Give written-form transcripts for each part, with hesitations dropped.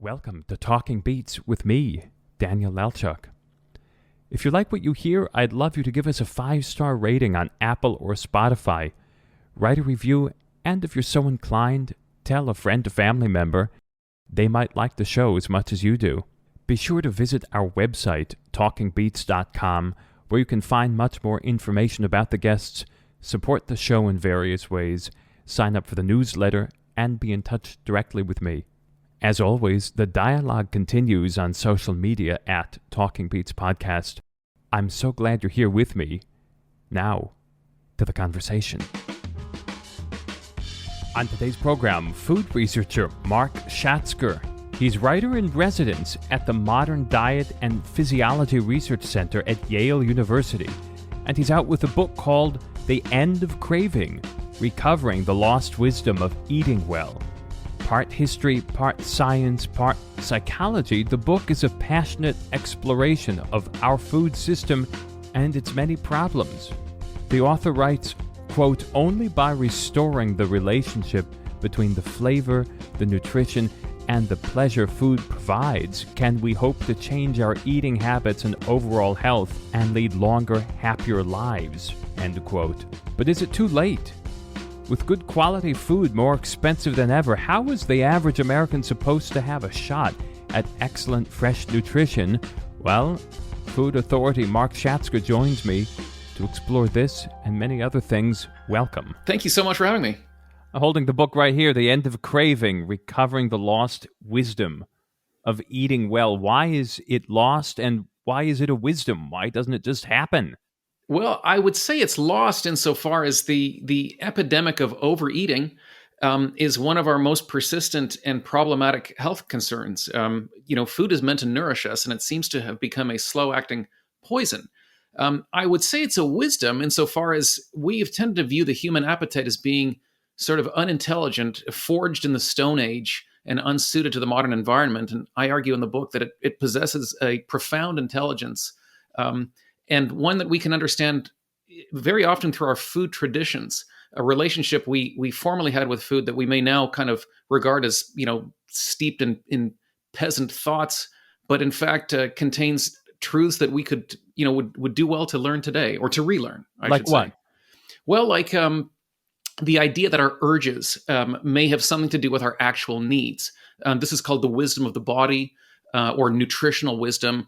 Welcome to Talking Beats with me, Daniel Lalchuk. If you like what you hear, I'd love you to give us a 5-star rating on Apple or Spotify. Write a review, and if you're so inclined, tell a friend or family member. They might like the show as much as you do. Be sure to visit our website, talkingbeats.com, where you can find much more information about the guests, support the show in various ways, sign up for the newsletter, and be in touch directly with me. As always, the dialogue continues on social media at Talking Beats Podcast. I'm so glad you're here with me. Now, to the conversation. On today's program, food researcher Mark Schatzker. He's writer-in-residence at the Modern Diet and Physiology Research Center at Yale University. And he's out with a book called The End of Craving, Recovering the Lost Wisdom of Eating Well. Part history, part science, part psychology, the book is a passionate exploration of our food system and its many problems. The author writes, quote, "Only by restoring the relationship between the flavor, the nutrition, and the pleasure food provides can we hope to change our eating habits and overall health and lead longer, happier lives," end quote. But is it too late? With good quality food more expensive than ever, how is the average American supposed to have a shot at excellent fresh nutrition? Well, food authority Mark Schatzker joins me to explore this and many other things. Welcome. Thank you so much for having me. I'm holding the book right here, The End of Craving, Recovering the Lost Wisdom of Eating Well. Why is it lost and why is it a wisdom? Why doesn't it just happen? Well, I would say it's lost insofar as the epidemic of overeating is one of our most persistent and problematic health concerns. Food is meant to nourish us, and it seems to have become a slow-acting poison. I would say it's a wisdom insofar as we've tended to view the human appetite as being sort of unintelligent, forged in the Stone Age, and unsuited to the modern environment. And I argue in the book that it possesses a profound intelligence, and one that we can understand very often through our food traditions, a relationship we formerly had with food that we may now kind of regard as, steeped in peasant thoughts, but in fact contains truths that we could, would do well to learn today or to relearn, I like should what? say. Well, like the idea that our urges may have something to do with our actual needs. This is called the wisdom of the body, or nutritional wisdom.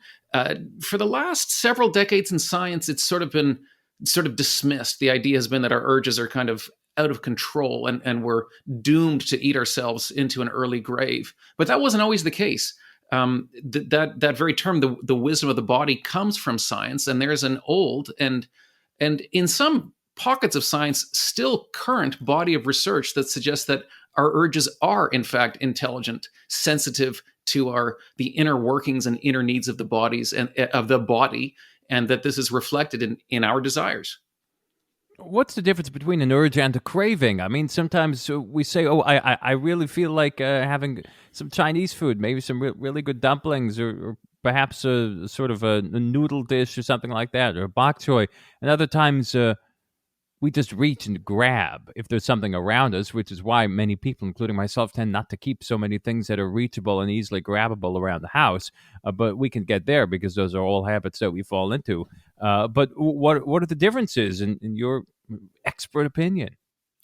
For the last several decades in science, it's sort of been dismissed. The idea has been that our urges are kind of out of control and we're doomed to eat ourselves into an early grave. But that wasn't always the case. That very term, the wisdom of the body, comes from science, and there's an old and in some pockets of science still current body of research that suggests that our urges are in fact intelligent, sensitive to the inner workings and inner needs of the bodies and of the body, and that this is reflected in our desires. What's the difference between an urge and a craving? I mean, sometimes we say, "Oh, I really feel like having some Chinese food, maybe some really good dumplings, or perhaps a sort of a noodle dish or something like that, or bok choy." And other times, we just reach and grab if there's something around us, which is why many people, including myself, tend not to keep so many things that are reachable and easily grabbable around the house. But we can get there because those are all habits that we fall into. But what are the differences in your expert opinion?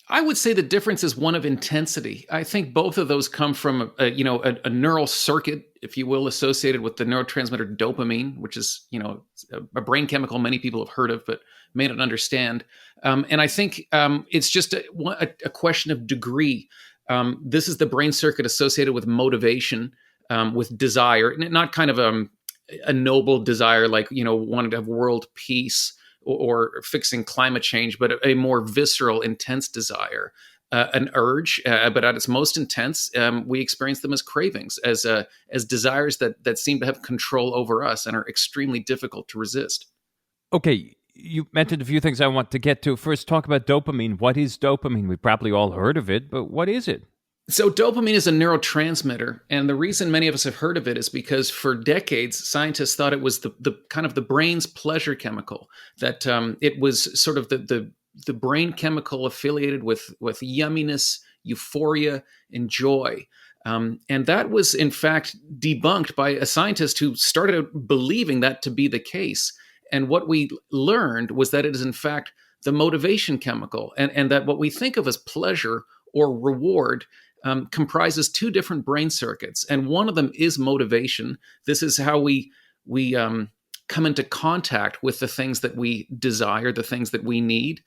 I would say the difference is one of intensity. I think both of those come from a neural circuit, if you will, associated with the neurotransmitter dopamine, which is a brain chemical many people have heard of but may not understand. And I think it's just a question of degree. This is the brain circuit associated with motivation, with desire, not kind of a noble desire like wanting to have world peace or fixing climate change, but a more visceral, intense desire, an urge. But at its most intense, we experience them as cravings, as desires that seem to have control over us and are extremely difficult to resist. Okay, you mentioned a few things I want to get to. First, talk about dopamine. What is dopamine? We've probably all heard of it, but what is it? So dopamine is a neurotransmitter, and the reason many of us have heard of it is because for decades, scientists thought it was the kind of the brain's pleasure chemical, that it was sort of the brain chemical affiliated with yumminess, euphoria, and joy. And that was, in fact, debunked by a scientist who started out believing that to be the case. And what we learned was that it is, in fact, the motivation chemical, and that what we think of as pleasure or reward comprises two different brain circuits. And one of them is motivation. This is how we come into contact with the things that we desire, the things that we need.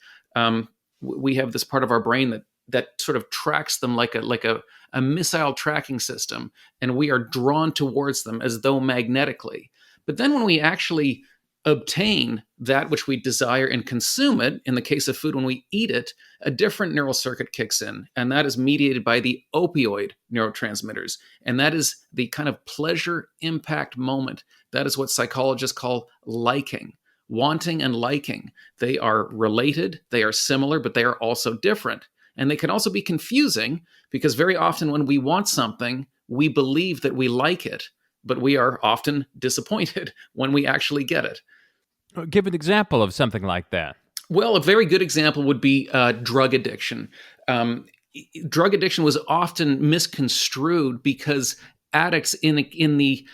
We have this part of our brain that sort of tracks them like a missile tracking system, and we are drawn towards them as though magnetically. But then when we actually obtain that which we desire and consume it, in the case of food, when we eat it, a different neural circuit kicks in, and that is mediated by the opioid neurotransmitters. And that is the kind of pleasure impact moment. That is what psychologists call liking. Wanting and liking. They are related, they are similar, but they are also different. And they can also be confusing because very often when we want something, we believe that we like it, but we are often disappointed when we actually get it. Give an example of something like that. Well, a very good example would be drug addiction. Drug addiction was often misconstrued because addicts in the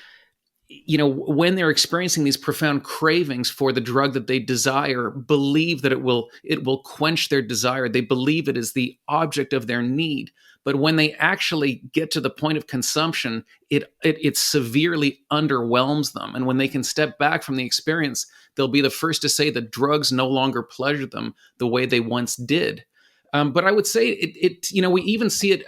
when they're experiencing these profound cravings for the drug that they desire, believe that it will quench their desire. They believe it is the object of their need. But when they actually get to the point of consumption, it severely underwhelms them. And when they can step back from the experience, they'll be the first to say that drugs no longer pleasure them the way they once did. But I would say we even see it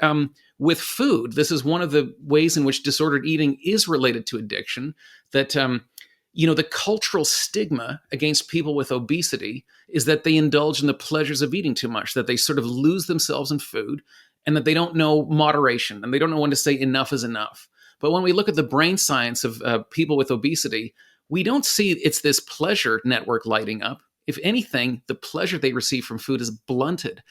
with food. This is one of the ways in which disordered eating is related to addiction, that the cultural stigma against people with obesity is that they indulge in the pleasures of eating too much, that they sort of lose themselves in food, and that they don't know moderation, and they don't know when to say enough is enough. But when we look at the brain science of people with obesity, we don't see it's this pleasure network lighting up. If anything, the pleasure they receive from food is blunted.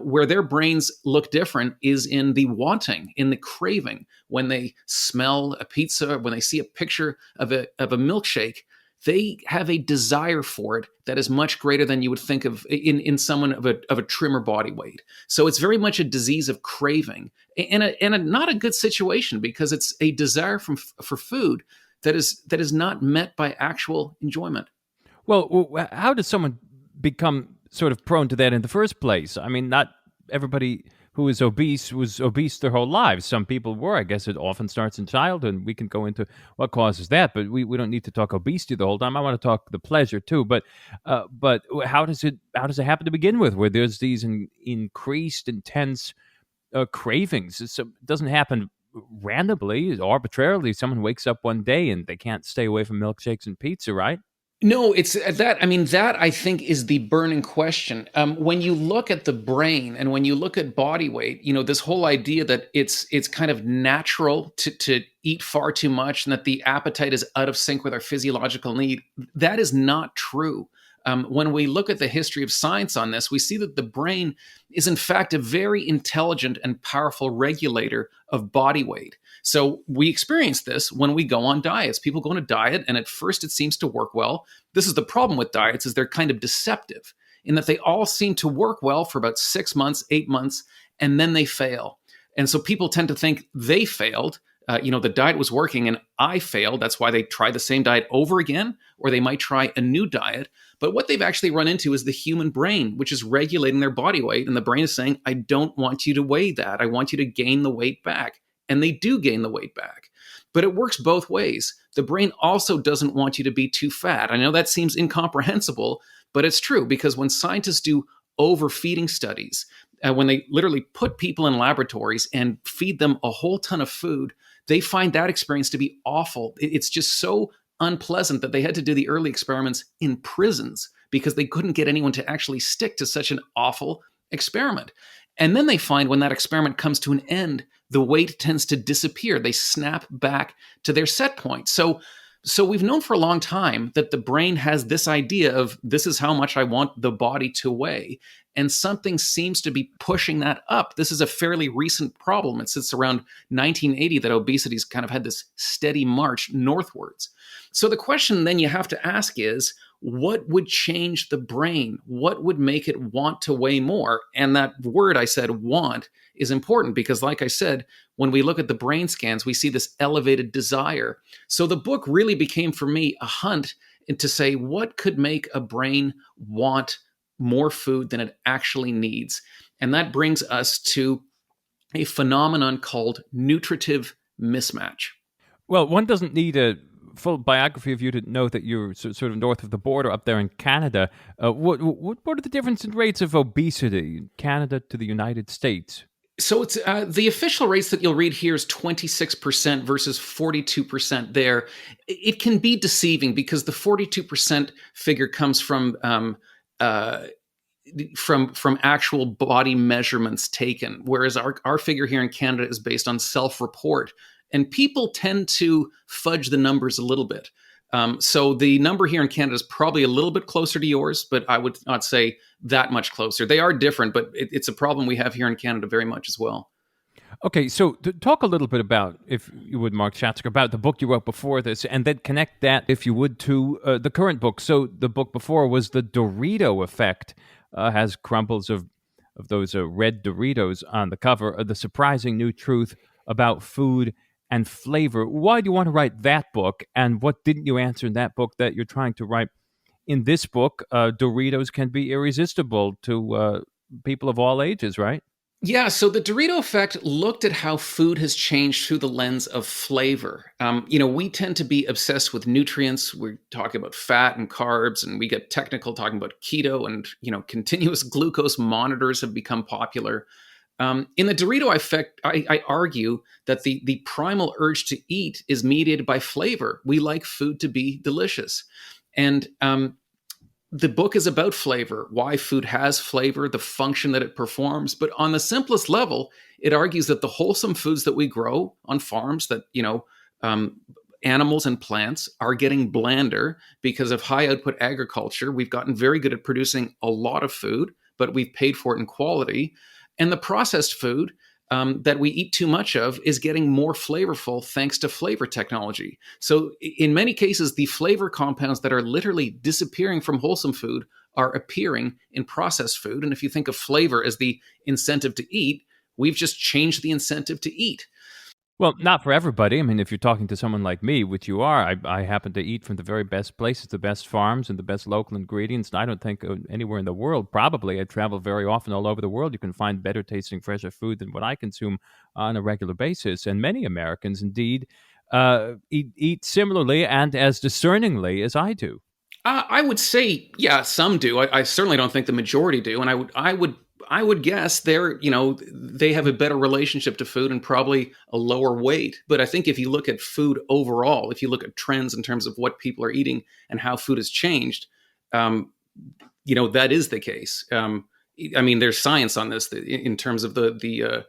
Where their brains look different is in the wanting, in the craving. When they smell a pizza, when they see a picture of a milkshake, they have a desire for it that is much greater than you would think of in someone of a trimmer body weight. So it's very much a disease of craving, and not a good situation because it's a desire for food that is not met by actual enjoyment. Well, how does someone become sort of prone to that in the first place? I mean, not everybody who is obese was obese their whole lives. Some people were. I guess it often starts in childhood. We can go into what causes that, but we don't need to talk obesity the whole time. I want to talk the pleasure too. But how does it happen to begin with, where there's these increased, intense cravings? It doesn't happen randomly, arbitrarily. Someone wakes up one day and they can't stay away from milkshakes and pizza, right? No, it's that. I mean, that I think is the burning question. When you look at the brain and when you look at body weight, this whole idea that it's kind of natural to eat far too much and that the appetite is out of sync with our physiological need, that is not true. When we look at the history of science on this, we see that the brain is in fact a very intelligent and powerful regulator of body weight. So we experience this when we go on diets. People go on a diet, and at first it seems to work well. This is the problem with diets, is they're kind of deceptive in that they all seem to work well for about 6 months, 8 months, and then they fail. And so people tend to think they failed. The diet was working and I failed. That's why they try the same diet over again, or they might try a new diet. But what they've actually run into is the human brain, which is regulating their body weight. And the brain is saying, I don't want you to weigh that. I want you to gain the weight back. And they do gain the weight back. But it works both ways. The brain also doesn't want you to be too fat. I know that seems incomprehensible, but it's true, because when scientists do overfeeding studies, when they literally put people in laboratories and feed them a whole ton of food, they find that experience to be awful. It's just so unpleasant that they had to do the early experiments in prisons because they couldn't get anyone to actually stick to such an awful experiment. And then they find when that experiment comes to an end, the weight tends to disappear. They snap back to their set point. So we've known for a long time that the brain has this idea of this is how much I want the body to weigh. And something seems to be pushing that up. This is a fairly recent problem. It's around 1980 that obesity's kind of had this steady march northwards. So the question then you have to ask is, what would change the brain? What would make it want to weigh more? And that word I said, want, is important because, like I said, when we look at the brain scans, we see this elevated desire. So the book really became for me a hunt to say what could make a brain want more food than it actually needs. And that brings us to a phenomenon called nutritive mismatch. Well, one doesn't need a full biography of you to know that you're sort of north of the border up there in Canada. What are the difference in rates of obesity, Canada to the United States? So it's the official rates that you'll read here is 26% versus 42% there. It can be deceiving because the 42% figure comes uh, from actual body measurements taken, whereas our figure here in Canada is based on self-report. And people tend to fudge the numbers a little bit. So the number here in Canada is probably a little bit closer to yours, but I would not say that much closer. They are different, but it's a problem we have here in Canada very much as well. Okay, so to talk a little bit about, if you would, Mark Schatzker, about the book you wrote before this, and then connect that, if you would, to the current book. So the book before was The Dorito Effect, has crumbles of those red Doritos on the cover, the surprising new truth about food and flavor. Why do you want to write that book, and what didn't you answer in that book that you're trying to write in this book? Doritos can be irresistible to people of all ages, right? Yeah, so the Dorito effect looked at how food has changed through the lens of flavor. We tend to be obsessed with nutrients. We're talking about fat and carbs, and we get technical talking about keto, and continuous glucose monitors have become popular. In the Dorito effect, I argue that the primal urge to eat is mediated by flavor. We like food to be delicious, and the book is about flavor, why food has flavor, the function that it performs. But on the simplest level, it argues that the wholesome foods that we grow on farms, that, animals and plants, are getting blander because of high output agriculture. We've gotten very good at producing a lot of food, but we've paid for it in quality. And the processed food that we eat too much of is getting more flavorful thanks to flavor technology. So in many cases, the flavor compounds that are literally disappearing from wholesome food are appearing in processed food. And if you think of flavor as the incentive to eat, we've just changed the incentive to eat. Well, not for everybody. I mean, if you're talking to someone like me, which you are, I happen to eat from the very best places, the best farms, and the best local ingredients. And I don't think anywhere in the world, probably, I travel very often all over the world, you can find better tasting, fresher food than what I consume on a regular basis. And many Americans, indeed, eat similarly and as discerningly as I do. I would say, yeah, some do. I certainly don't think the majority do. And I would guess they have a better relationship to food and probably a lower weight. But I think if you look at food overall, if you look at trends in terms of what people are eating and how food has changed, that is the case. There's science on this in terms of the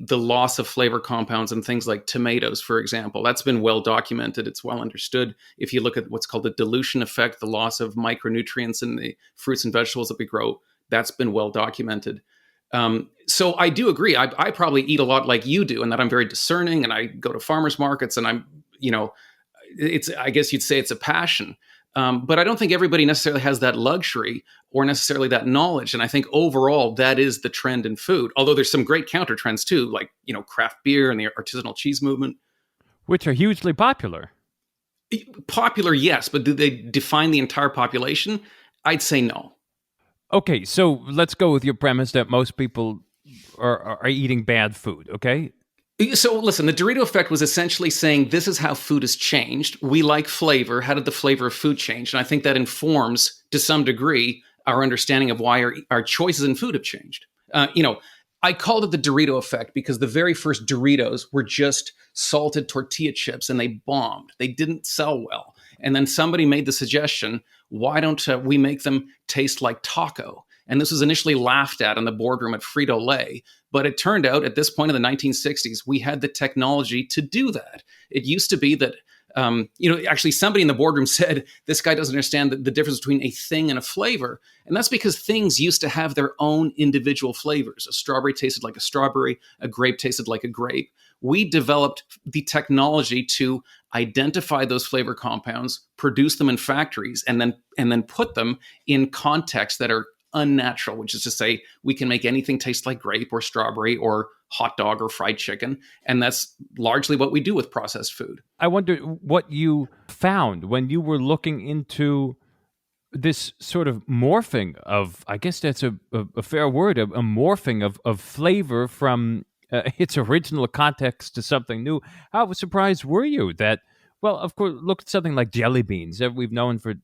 loss of flavor compounds and things like tomatoes, for example. That's been well documented. It's well understood. If you look at what's called the dilution effect, the loss of micronutrients in the fruits and vegetables that we grow, that's been well documented. So I do agree. I probably eat a lot like you do, and that I'm very discerning, and I go to farmers markets, and I guess you'd say it's a passion. But I don't think everybody necessarily has that luxury or necessarily that knowledge. And I think overall that is the trend in food. Although there's some great counter trends too, like, craft beer and the artisanal cheese movement. Which are hugely popular. Popular, yes, but do they define the entire population? I'd say no. Okay, so let's go with your premise that most people are eating bad food, okay? So listen, the Dorito effect was essentially saying this is how food has changed. We like flavor. How did the flavor of food change? And I think that informs, to some degree, our understanding of why our choices in food have changed. I called it the Dorito effect because the very first Doritos were just salted tortilla chips and they bombed. They didn't sell well. And then somebody made the suggestion, why don't we make them taste like taco? And this was initially laughed at in the boardroom at Frito-Lay. But it turned out at this point in the 1960s, we had the technology to do that. It used to be that, actually somebody in the boardroom said, this guy doesn't understand the difference between a thing and a flavor. And that's because things used to have their own individual flavors. A strawberry tasted like a strawberry, a grape tasted like a grape. We developed the technology to identify those flavor compounds, produce them in factories, and then put them in contexts that are unnatural, which is to say we can make anything taste like grape or strawberry or hot dog or fried chicken. And that's largely what we do with processed food. I wonder what you found when you were looking into this sort of morphing of, I guess that's a fair word, a morphing of flavor from its original context to something new. How surprised were you that, well, of course, look at something like jelly beans that we've known for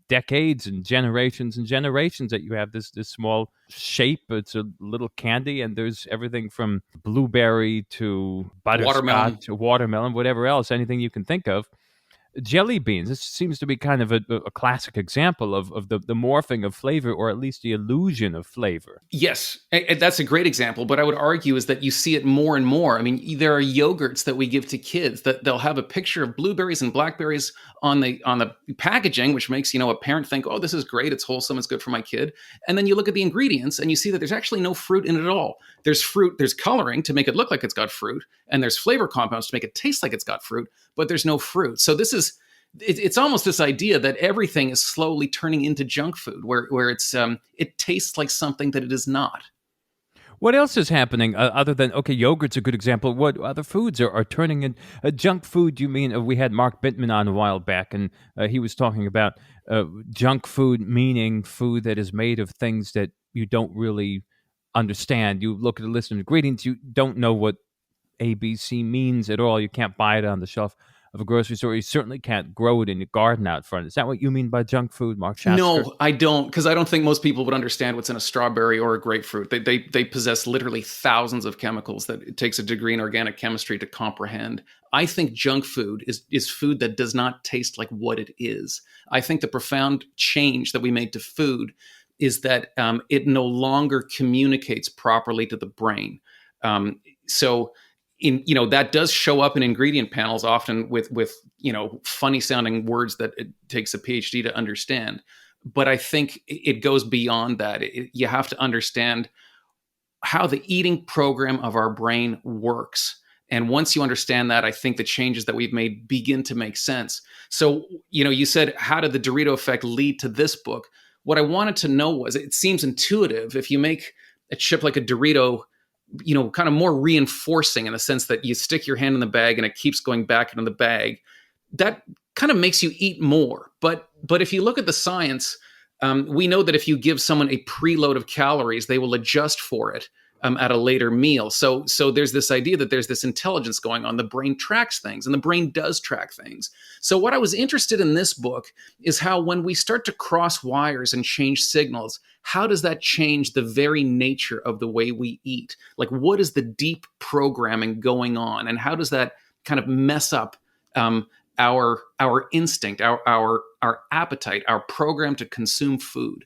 decades and generations that you have this small shape. It's a little candy, and there's everything from blueberry to Watermelon. butterscotch, watermelon, whatever else, anything you can think of. Jelly beans, this seems to be kind of a classic example of the morphing of flavor, or at least the illusion of flavor. Yes, that's a great example. But I would argue is that you see it more and more. I mean, there are yogurts that we give to kids that they'll have a picture of blueberries and blackberries on the packaging, which makes a parent think, oh, this is great, it's wholesome, it's good for my kid. And then you look at the ingredients and you see that there's actually no fruit in it at all. There's fruit, there's coloring to make it look like it's got fruit, and there's flavor compounds to make it taste like it's got fruit, but there's no fruit. So it's almost this idea that everything is slowly turning into junk food, where it tastes like something that it is not. What else is happening other than, okay, yogurt's a good example. What other foods are turning in junk food? You mean we had Mark Bittman on a while back, and he was talking about junk food meaning food that is made of things that you don't really understand. You look at a list of ingredients, you don't know what ABC means at all. You can't buy it on the shelf of a grocery store. You certainly can't grow it in your garden out front. Is that what you mean by junk food, Mark Schatzker? No, I don't, because I don't think most people would understand what's in a strawberry or a grapefruit. They possess literally thousands of chemicals that it takes a degree in organic chemistry to comprehend. I think junk food is food that does not taste like what it is. I think the profound change that we made to food is that it no longer communicates properly to the brain. So that does show up in ingredient panels often with funny sounding words that it takes a PhD to understand. But I think it goes beyond that. You have to understand how the eating program of our brain works. And once you understand that, I think the changes that we've made begin to make sense. So, you said, how did the Dorito effect lead to this book? What I wanted to know was, it seems intuitive. If you make a chip like a Dorito, kind of more reinforcing in the sense that you stick your hand in the bag and it keeps going back into the bag, that kind of makes you eat more. But if you look at the science, we know that if you give someone a preload of calories, they will adjust for it at a later meal. So there's this idea that there's this intelligence going on. The brain tracks things, and the brain does track things. So what I was interested in this book is how, when we start to cross wires and change signals, how does that change the very nature of the way we eat? Like, what is the deep programming going on, and how does that kind of mess up our instinct, our appetite, our program to consume food?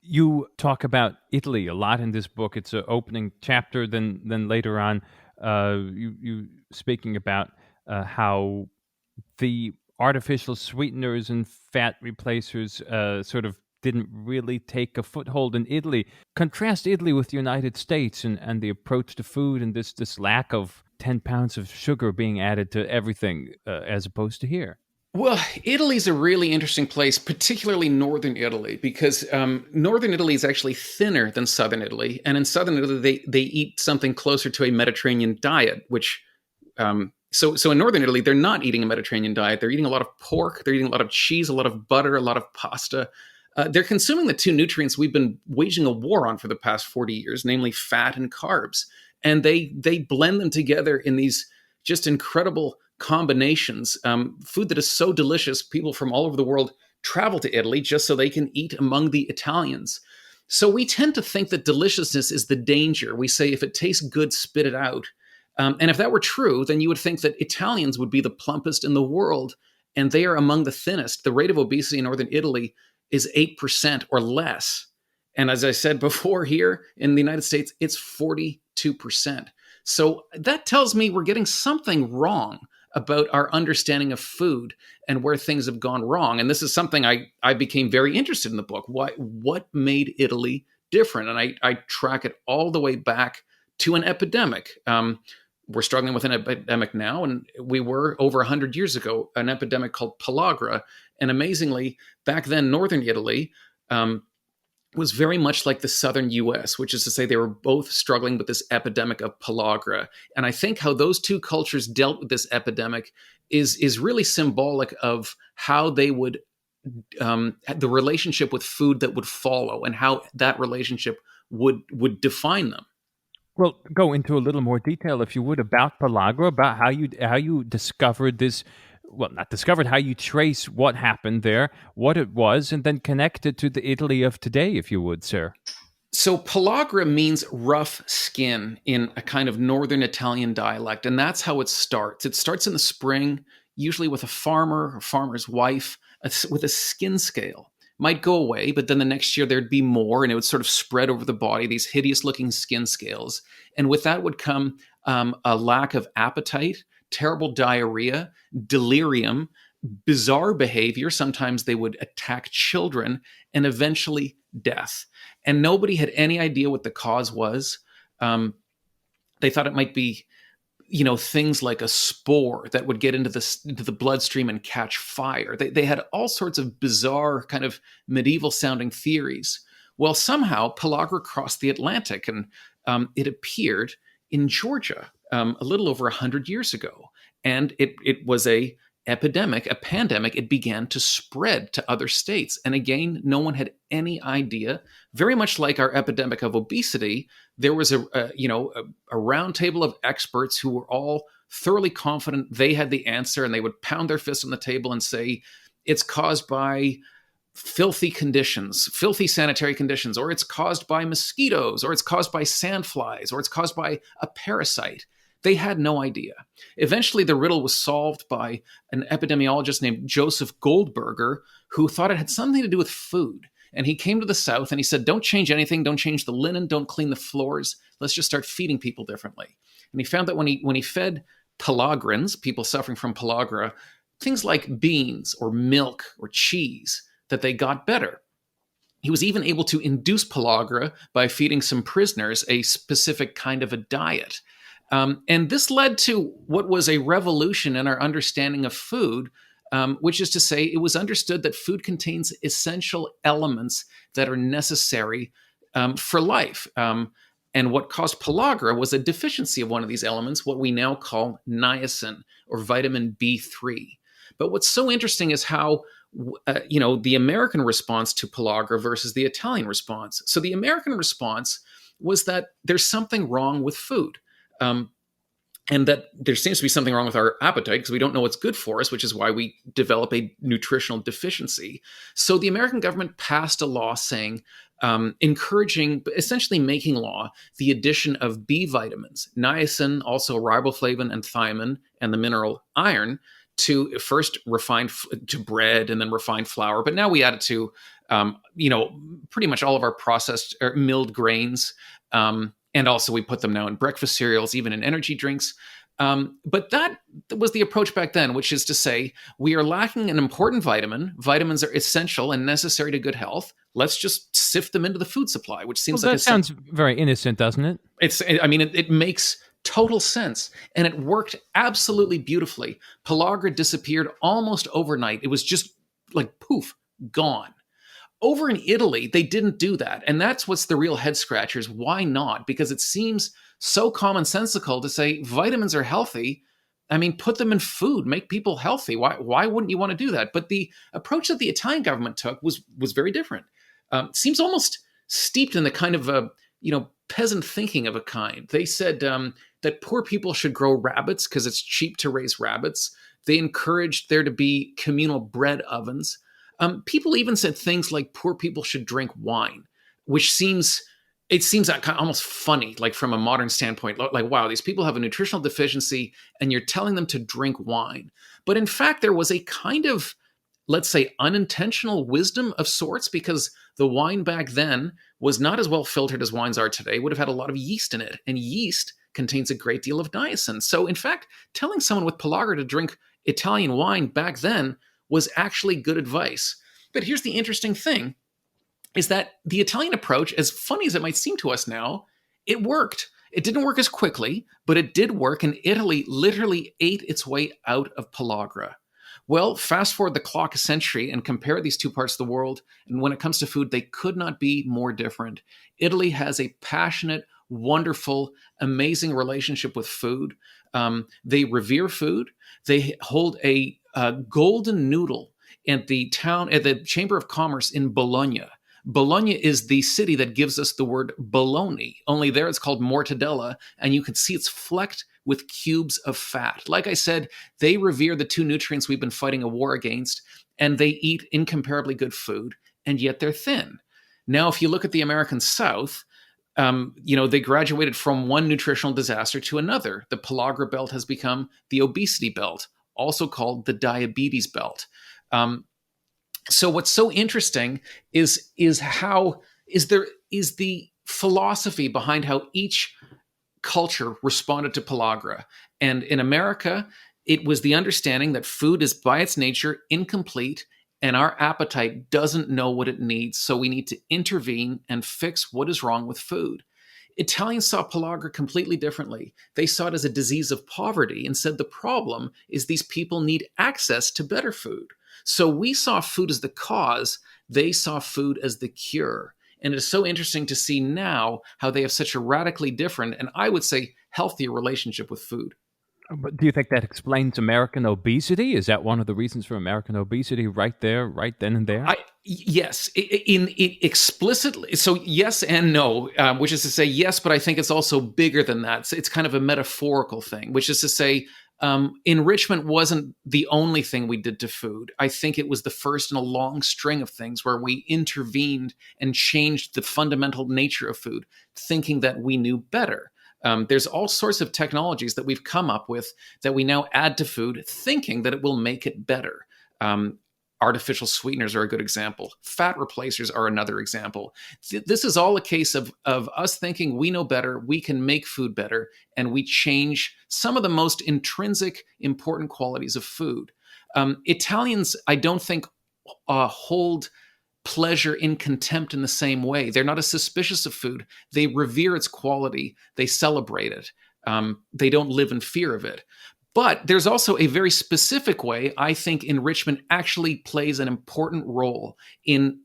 You talk about Italy a lot in this book. It's an opening chapter. Then later on, you speaking about how the artificial sweeteners and fat replacers sort of didn't really take a foothold in Italy. Contrast Italy with the United States and the approach to food, and this lack of 10 pounds of sugar being added to everything as opposed to here. Well, Italy's a really interesting place, particularly northern Italy, because northern Italy is actually thinner than southern Italy. And in southern Italy, they eat something closer to a Mediterranean diet, which so in northern Italy, they're not eating a Mediterranean diet. They're eating a lot of pork, they're eating a lot of cheese, a lot of butter, a lot of pasta. They're consuming the two nutrients we've been waging a war on for the past 40 years, namely fat and carbs. And they blend them together in these just incredible combinations. Food that is so delicious, people from all over the world travel to Italy just so they can eat among the Italians. So we tend to think that deliciousness is the danger. We say, if it tastes good, spit it out. And if that were true, then you would think that Italians would be the plumpest in the world, and they are among the thinnest. The rate of obesity in northern Italy is 8% or less. And as I said before, here in the United States, it's 42%. So that tells me we're getting something wrong about our understanding of food and where things have gone wrong. And this is something I became very interested in the book. What made Italy different? And I track it all the way back to an epidemic. We're struggling with an epidemic now, and we were over 100 years ago, an epidemic called pellagra. And amazingly, back then, northern Italy was very much like the southern US, which is to say they were both struggling with this epidemic of pellagra. And I think how those two cultures dealt with this epidemic is really symbolic of how they would the relationship with food that would follow, and how that relationship would define them. Well, go into a little more detail, if you would, about pellagra, about how you discovered this. Well, not discovered, how you trace what happened there, what it was, and then connect it to the Italy of today, if you would, sir. So pellagra means rough skin in a kind of northern Italian dialect, and that's how it starts. It starts in the spring, usually with a farmer or farmer's wife with a skin scale. Might go away, but then the next year there'd be more, and it would sort of spread over the body, these hideous looking skin scales. And with that would come a lack of appetite, terrible diarrhea, delirium, bizarre behavior. Sometimes they would attack children, and eventually death. And nobody had any idea what the cause was. They thought it might be, things like a spore that would get into the bloodstream and catch fire. They had all sorts of bizarre kind of medieval sounding theories. Well, somehow pellagra crossed the Atlantic, and it appeared in Georgia a little over 100 years ago. And it was a epidemic, a pandemic. It began to spread to other states. And again, no one had any idea. Very much like our epidemic of obesity, there was a round table of experts who were all thoroughly confident they had the answer, and they would pound their fist on the table and say it's caused by filthy conditions, filthy sanitary conditions, or it's caused by mosquitoes, or it's caused by sandflies, or it's caused by a parasite. They had no idea. Eventually, the riddle was solved by an epidemiologist named Joseph Goldberger, who thought it had something to do with food. And he came to the South and he said, don't change anything, don't change the linen, don't clean the floors. Let's just start feeding people differently. And he found that when he fed pellagrans, people suffering from pellagra, things like beans or milk or cheese, that they got better. He was even able to induce pellagra by feeding some prisoners a specific kind of a diet. And this led to what was a revolution in our understanding of food, which is to say, it was understood that food contains essential elements that are necessary for life. And what caused pellagra was a deficiency of one of these elements, what we now call niacin, or vitamin B3. But what's so interesting is how the American response to pellagra versus the Italian response. So the American response was that there's something wrong with food. And that there seems to be something wrong with our appetite because we don't know what's good for us, which is why we develop a nutritional deficiency. So the American government passed a law saying, encouraging, essentially making law, the addition of B vitamins, niacin, also riboflavin and thiamine, and the mineral iron, to first to bread and then refined flour. But now we add it to, pretty much all of our processed or milled grains. And also we put them now in breakfast cereals, even in energy drinks. But that was the approach back then, which is to say, we are lacking an important vitamin. Vitamins are essential and necessary to good health. Let's just sift them into the food supply, which seems like that sounds very innocent, doesn't it? It makes total sense. And it worked absolutely beautifully. Pellagra disappeared almost overnight. It was just like poof, gone. Over in Italy, they didn't do that. And that's what's the real head scratchers. Why not? Because it seems so commonsensical to say vitamins are healthy. I mean, put them in food, make people healthy. Why wouldn't you want to do that? But the approach that the Italian government took was very different. Seems almost steeped in the kind of peasant thinking of a kind. They said that poor people should grow rabbits because it's cheap to raise rabbits. They encouraged there to be communal bread ovens. People even said things like poor people should drink wine, which seems kind of almost funny, like from a modern standpoint, like, wow, these people have a nutritional deficiency and you're telling them to drink wine. But in fact, there was a kind of, let's say, unintentional wisdom of sorts, because the wine back then was not as well filtered as wines are today, would have had a lot of yeast in it, and yeast contains a great deal of niacin. So in fact, telling someone with pellagra to drink Italian wine back then was actually good advice. But here's the interesting thing, is that the Italian approach, as funny as it might seem to us now, it worked. It didn't work as quickly, but it did work, and Italy literally ate its way out of pellagra. Well, fast forward the clock a century and compare these two parts of the world, and when it comes to food, they could not be more different. Italy has a passionate, wonderful, amazing relationship with food. They revere food. They hold a golden noodle at the Chamber of Commerce in Bologna. Bologna is the city that gives us the word bologna. Only there it's called mortadella, and you can see it's flecked with cubes of fat. Like I said, they revere the two nutrients we've been fighting a war against, and they eat incomparably good food, and yet they're thin. Now, if you look at the American South, they graduated from one nutritional disaster to another. The pellagra belt has become the obesity belt, also called the diabetes belt. So what's so interesting is the philosophy behind how each culture responded to pellagra. And in America, it was the understanding that food is by its nature incomplete and our appetite doesn't know what it needs, so we need to intervene and fix what is wrong with food. Italians saw pellagra completely differently. They saw it as a disease of poverty and said the problem is these people need access to better food. So we saw food as the cause, they saw food as the cure. And it is so interesting to see now how they have such a radically different, and I would say healthier relationship with food. But do you think that explains American obesity? Is that one of the reasons for American obesity right there, right then and there? Yes, in explicitly. So yes and no, which is to say yes, but I think it's also bigger than that. So it's kind of a metaphorical thing, which is to say enrichment wasn't the only thing we did to food. I think it was the first in a long string of things where we intervened and changed the fundamental nature of food, thinking that we knew better. There's all sorts of technologies that we've come up with that we now add to food, thinking that it will make it better. Artificial sweeteners are a good example. Fat replacers are another example. This is all a case of us thinking we know better, we can make food better, and we change some of the most intrinsic, important qualities of food. Italians, I don't think, hold pleasure in contempt in the same way. They're not as suspicious of food. They revere its quality. They celebrate it. They don't live in fear of it. But there's also a very specific way I think enrichment actually plays an important role in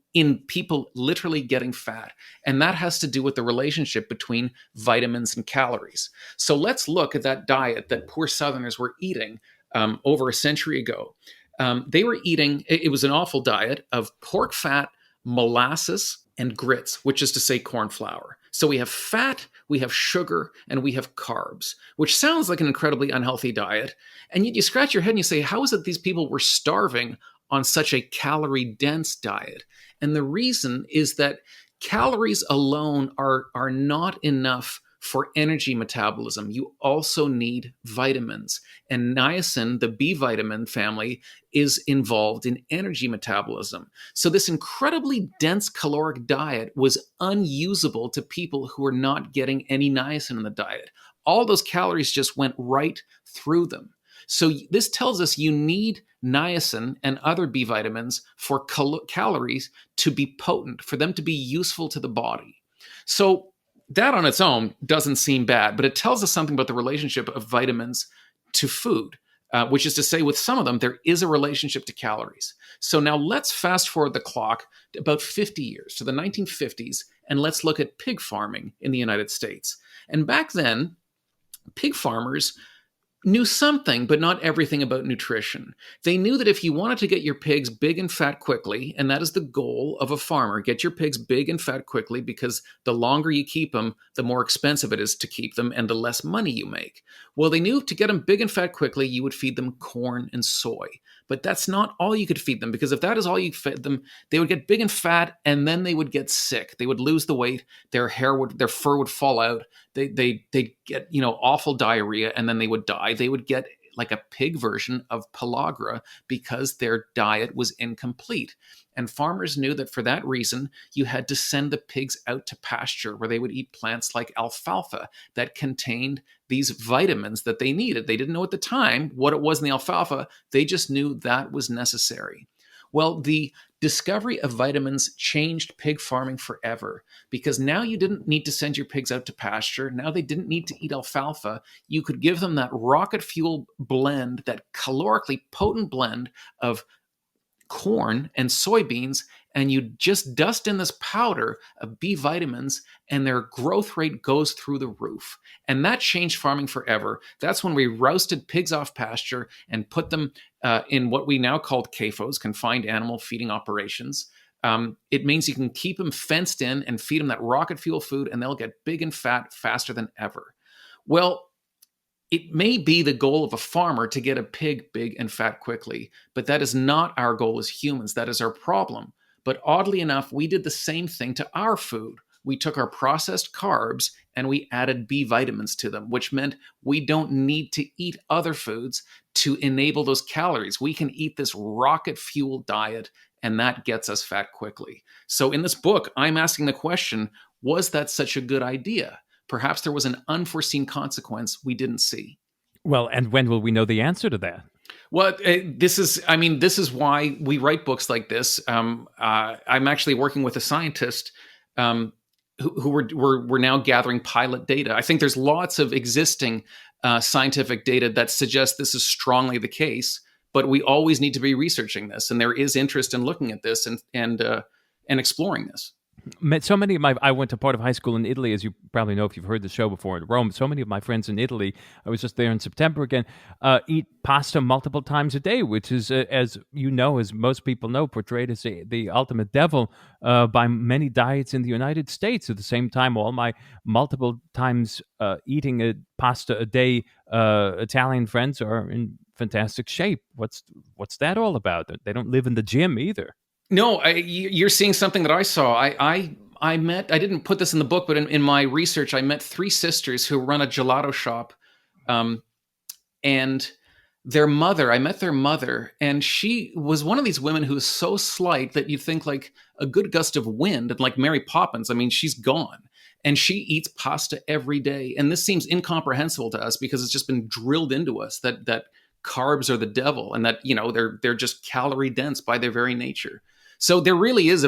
people literally getting fat. And that has to do with the relationship between vitamins and calories. So let's look at that diet that poor Southerners were eating over a century ago. They were eating, it was an awful diet of pork fat, molasses, and grits, which is to say corn flour. So we have fat, we have sugar, and we have carbs, which sounds like an incredibly unhealthy diet. And yet you scratch your head and you say, how is it these people were starving on such a calorie-dense diet? And the reason is that calories alone are not enough for energy metabolism. You also need vitamins. And niacin, the B vitamin family, is involved in energy metabolism. So this incredibly dense caloric diet was unusable to people who were not getting any niacin in the diet. All those calories just went right through them. So this tells us you need niacin and other B vitamins for calories to be potent, for them to be useful to the body. So that on its own doesn't seem bad, but it tells us something about the relationship of vitamins to food, which is to say with some of them, there is a relationship to calories. So now let's fast forward the clock about 50 years to the 1950s, and let's look at pig farming in the United States. And back then, pig farmers knew something, but not everything about nutrition. They knew that if you wanted to get your pigs big and fat quickly, and that is the goal of a farmer, get your pigs big and fat quickly because the longer you keep them, the more expensive it is to keep them and the less money you make. Well, they knew to get them big and fat quickly, you would feed them corn and soy. But that's not all you could feed them, because if that is all you fed them, they would get big and fat and then they would get sick. They would lose the weight, their fur would fall out, they'd get, awful diarrhea, and then they would die. They would get like a pig version of pellagra because their diet was incomplete. And farmers knew that for that reason, you had to send the pigs out to pasture where they would eat plants like alfalfa that contained these vitamins that they needed. They didn't know at the time what it was in the alfalfa. They just knew that was necessary. Well, the discovery of vitamins changed pig farming forever because now you didn't need to send your pigs out to pasture. Now they didn't need to eat alfalfa. You could give them that rocket fuel blend, that calorically potent blend of corn and soybeans, and you just dust in this powder of B vitamins, and their growth rate goes through the roof. And that changed farming forever. That's when we rousted pigs off pasture and put them in what we now call CAFOs, confined animal feeding operations. It means you can keep them fenced in and feed them that rocket fuel food, and they'll get big and fat faster than ever. Well, it may be the goal of a farmer to get a pig big and fat quickly, but that is not our goal as humans. That is our problem. But oddly enough, we did the same thing to our food. We took our processed carbs and we added B vitamins to them, which meant we don't need to eat other foods to enable those calories. We can eat this rocket fuel diet, and that gets us fat quickly. So in this book, I'm asking the question, was that such a good idea? Perhaps there was an unforeseen consequence we didn't see. Well, and when will we know the answer to that? Well, this is why we write books like this. I'm actually working with a scientist who we're now gathering pilot data. I think there's lots of existing scientific data that suggests this is strongly the case, but we always need to be researching this, and there is interest in looking at this and exploring this. So many of I went to part of high school in Italy, as you probably know if you've heard the show before, in Rome. So many of my friends in Italy, I was just there in September again, eat pasta multiple times a day, which is, as you know, as most people know, portrayed as the ultimate devil by many diets in the United States. At the same time, all my multiple times eating a pasta a day Italian friends are in fantastic shape. What's that all about? They don't live in the gym either. No, you're seeing something that I saw. I I didn't put this in the book, but in my research, I met three sisters who run a gelato shop. And I met their mother, and she was one of these women who is so slight that you think like a good gust of wind, and like Mary Poppins. I mean, she's gone. And she eats pasta every day. And this seems incomprehensible to us because it's just been drilled into us that carbs are the devil and that, they're just calorie dense by their very nature. So there really is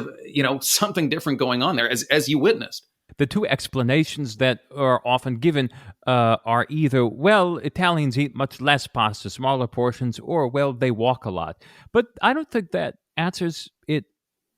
something different going on there, as you witnessed. The two explanations that are often given are either, well, Italians eat much less pasta, smaller portions, or, well, they walk a lot. But I don't think that answers it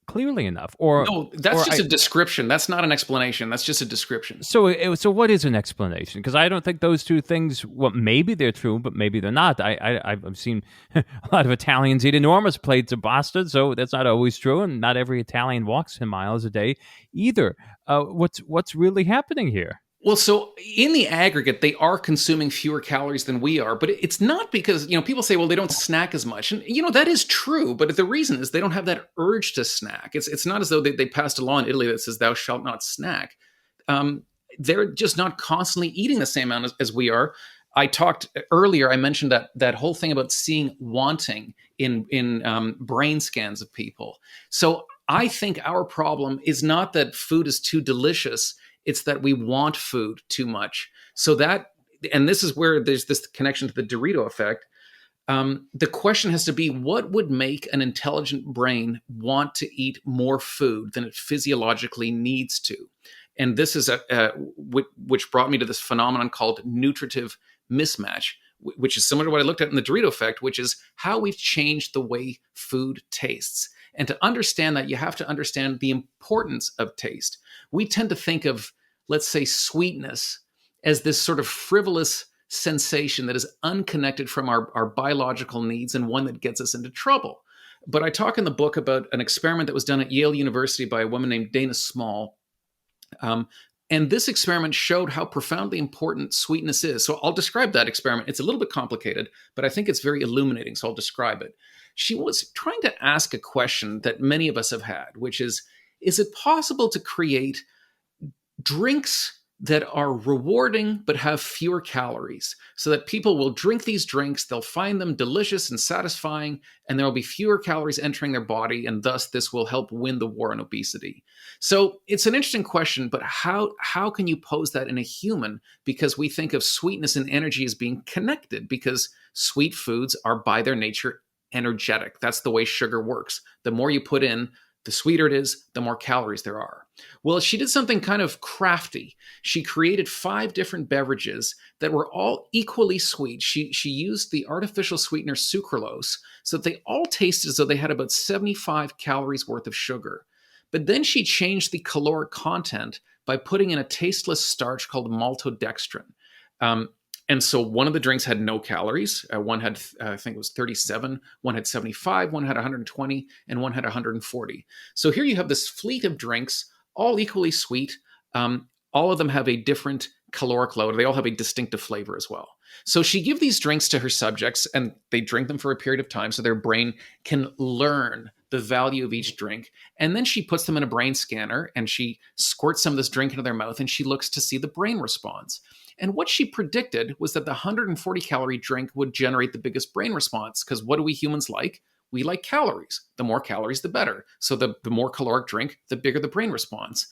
clearly enough. No, that's just a description. That's not an explanation. That's just a description. So what is an explanation? Because I don't think those two things, well, maybe they're true, but maybe they're not. I've seen a lot of Italians eat enormous plates of pasta, so that's not always true, and not every Italian walks 10 miles a day either. What's really happening here? Well, so in the aggregate, they are consuming fewer calories than we are, but it's not because, people say, well, they don't snack as much. And, that is true, but the reason is they don't have that urge to snack. It's not as though they passed a law in Italy that says thou shalt not snack. They're just not constantly eating the same amount as we are. I talked earlier, I mentioned that whole thing about seeing wanting in brain scans of people. So I think our problem is not that food is too delicious. It's that we want food too much. And this is where there's this connection to the Dorito effect. The question has to be, what would make an intelligent brain want to eat more food than it physiologically needs to? And this is which brought me to this phenomenon called nutritive mismatch, which is similar to what I looked at in the Dorito effect, which is how we've changed the way food tastes. And to understand that, you have to understand the importance of taste. We tend to think of, let's say, sweetness as this sort of frivolous sensation that is unconnected from our biological needs and one that gets us into trouble. But I talk in the book about an experiment that was done at Yale University by a woman named Dana Small. And this experiment showed how profoundly important sweetness is. So I'll describe that experiment. It's a little bit complicated, but I think it's very illuminating, so I'll describe it. She was trying to ask a question that many of us have had, which is it possible to create drinks that are rewarding but have fewer calories so that people will drink these drinks, they'll find them delicious and satisfying, and there will be fewer calories entering their body, and thus this will help win the war on obesity? So it's an interesting question, but how can you pose that in a human? Because we think of sweetness and energy as being connected, because sweet foods are by their nature energetic. That's the way sugar works. The more you put in, the sweeter it is, the more calories there are. Well, she did something kind of crafty. She created 5 different beverages that were all equally sweet. She used the artificial sweetener sucralose so that they all tasted as though they had about 75 calories worth of sugar. But then she changed the caloric content by putting in a tasteless starch called maltodextrin. Um, and so one of the drinks had no calories. One had, I think it was 37. One had 75. One had 120. And one had 140. So here you have this fleet of drinks, all equally sweet. All of them have a different caloric load. They all have a distinctive flavor as well. So she gave these drinks to her subjects, and they drink them for a period of time so their brain can learn the value of each drink. And then she puts them in a brain scanner, and she squirts some of this drink into their mouth, and she looks to see the brain response. And what she predicted was that the 140 calorie drink would generate the biggest brain response, because what do we humans like? We like calories. The more calories, the better. So the more caloric drink, the bigger the brain response.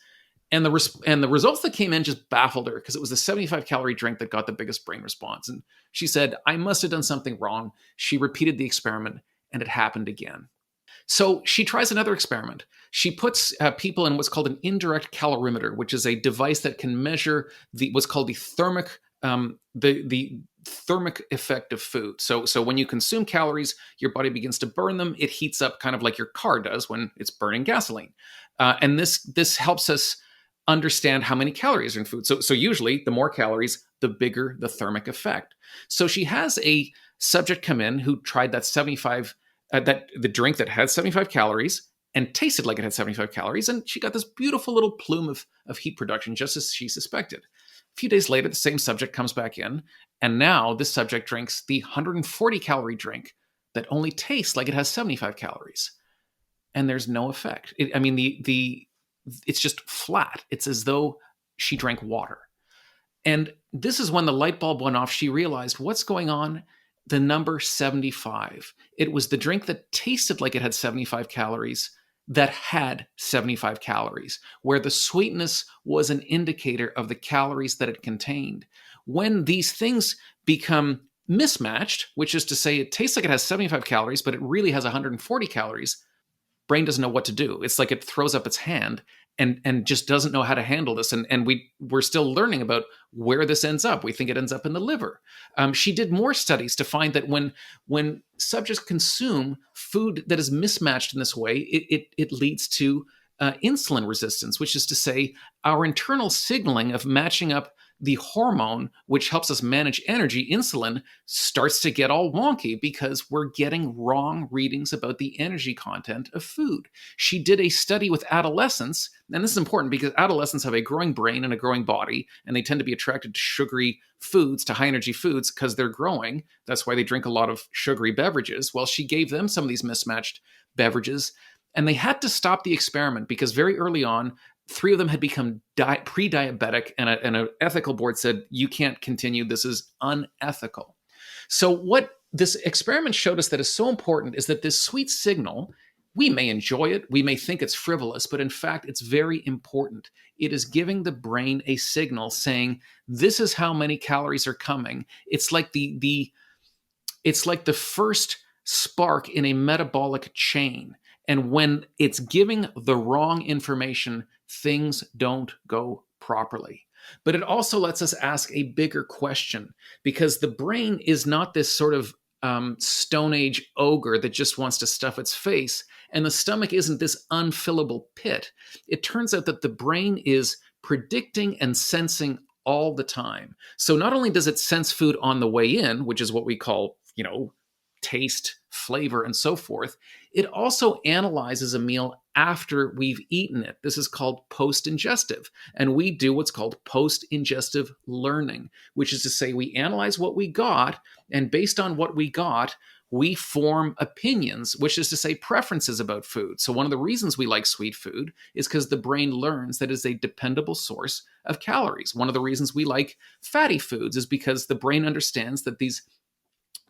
And the results that came in just baffled her, because it was the 75 calorie drink that got the biggest brain response. And she said, I must have done something wrong. She repeated the experiment, and it happened again. So she tries another experiment. She puts people in what's called an indirect calorimeter, which is a device that can measure what's called the thermic effect of food. So when you consume calories, your body begins to burn them. It heats up kind of like your car does when it's burning gasoline. And this helps us understand how many calories are in food. So usually the more calories, the bigger the thermic effect. So she has a subject come in who tried that the drink that had 75 calories and tasted like it had 75 calories. And she got this beautiful little plume of heat production, just as she suspected. A few days later, the same subject comes back in. And now this subject drinks the 140 calorie drink that only tastes like it has 75 calories. And there's no effect. It's just flat. It's as though she drank water. And this is when the light bulb went off. She realized what's going on. The number 75. It was the drink that tasted like it had 75 calories that had 75 calories, where the sweetness was an indicator of the calories that it contained. When these things become mismatched, which is to say it tastes like it has 75 calories, but it really has 140 calories, brain doesn't know what to do. It's like it throws up its hand and just doesn't know how to handle this. And we're still learning about where this ends up. We think it ends up in the liver. She did more studies to find that when subjects consume food that is mismatched in this way, it leads to insulin resistance, which is to say our internal signaling of matching up the hormone, which helps us manage energy, insulin, starts to get all wonky because we're getting wrong readings about the energy content of food. She did a study with adolescents, and this is important because adolescents have a growing brain and a growing body, and they tend to be attracted to sugary foods, to high energy foods, because they're growing. That's why they drink a lot of sugary beverages. Well, she gave them some of these mismatched beverages, and they had to stop the experiment because very early on, 3 of them had become pre-diabetic, and an ethical board said, you can't continue. This is unethical. So what this experiment showed us that is so important is that this sweet signal, we may enjoy it, we may think it's frivolous, but in fact, it's very important. It is giving the brain a signal saying, this is how many calories are coming. It's like it's like the first spark in a metabolic chain. And when it's giving the wrong information, things don't go properly. But it also lets us ask a bigger question, because the brain is not this sort of Stone Age ogre that just wants to stuff its face, and the stomach isn't this unfillable pit. It turns out that the brain is predicting and sensing all the time. So not only does it sense food on the way in, which is what we call, taste, flavor, and so forth, it also analyzes a meal after we've eaten it. This is called post-ingestive. And we do what's called post-ingestive learning, which is to say we analyze what we got, and based on what we got, we form opinions, which is to say preferences about food. So one of the reasons we like sweet food is because the brain learns that it's a dependable source of calories. One of the reasons we like fatty foods is because the brain understands that these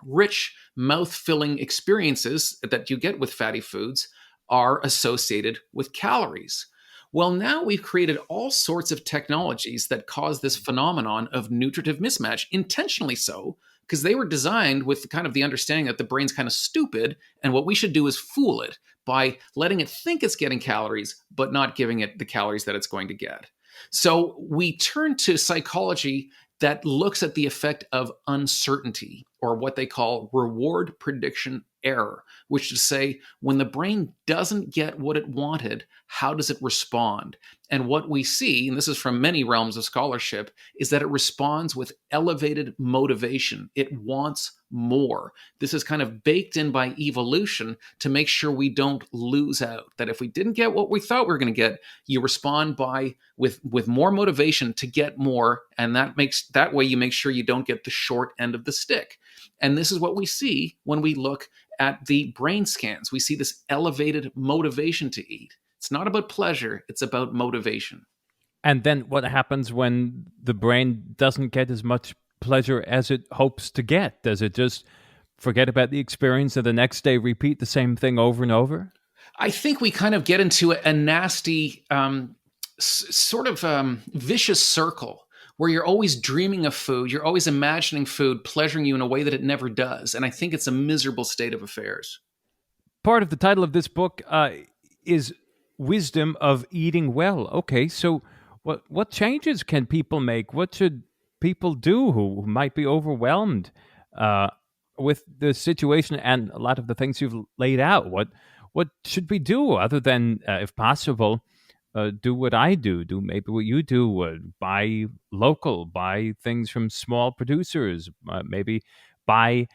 rich, mouth-filling experiences that you get with fatty foods are associated with calories. Well, now we've created all sorts of technologies that cause this phenomenon of nutritive mismatch, intentionally so, because they were designed with kind of the understanding that the brain's kind of stupid, and what we should do is fool it by letting it think it's getting calories, but not giving it the calories that it's going to get. So we turn to psychology that looks at the effect of uncertainty, or what they call reward prediction error, which is to say, when the brain doesn't get what it wanted, how does it respond? And what we see, and this is from many realms of scholarship, is that it responds with elevated motivation. It wants more. This is kind of baked in by evolution to make sure we don't lose out. That if we didn't get what we thought we were going to get, you respond by with more motivation to get more, and that way you make sure you don't get the short end of the stick. And this is what we see when we look at the brain scans. We see this elevated motivation to eat. It's not about pleasure, it's about motivation. And then what happens when the brain doesn't get as much pleasure as it hopes to get? Does it just forget about the experience and the next day repeat the same thing over and over? I think we kind of get into a nasty vicious circle where you're always dreaming of food, you're always imagining food pleasuring you in a way that it never does. And I think it's a miserable state of affairs. Part of the title of this book is Wisdom of Eating Well. Okay, so what changes can people make? What should people do who might be overwhelmed with the situation and a lot of the things you've laid out? What should we do other than, if possible, do what I do maybe what you do, buy local, buy things from small producers, maybe buy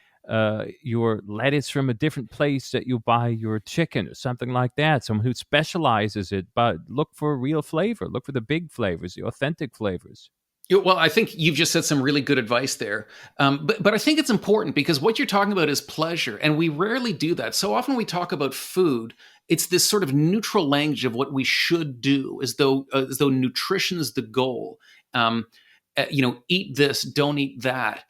your lettuce from a different place that you buy your chicken or something like that. Someone who specializes it, but look for real flavor, look for the big flavors, the authentic flavors. Well, I think you've just said some really good advice there. But I think it's important because what you're talking about is pleasure, and we rarely do that. So often we talk about food. It's this sort of neutral language of what we should do, as though nutrition is the goal. Eat this, don't eat that.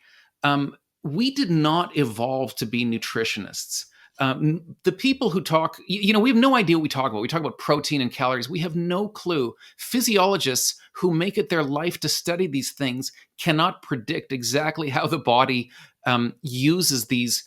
We did not evolve to be nutritionists. The people who talk, we have no idea what we talk about. We talk about protein and calories. We have no clue. Physiologists who make it their life to study these things cannot predict exactly how the body uses these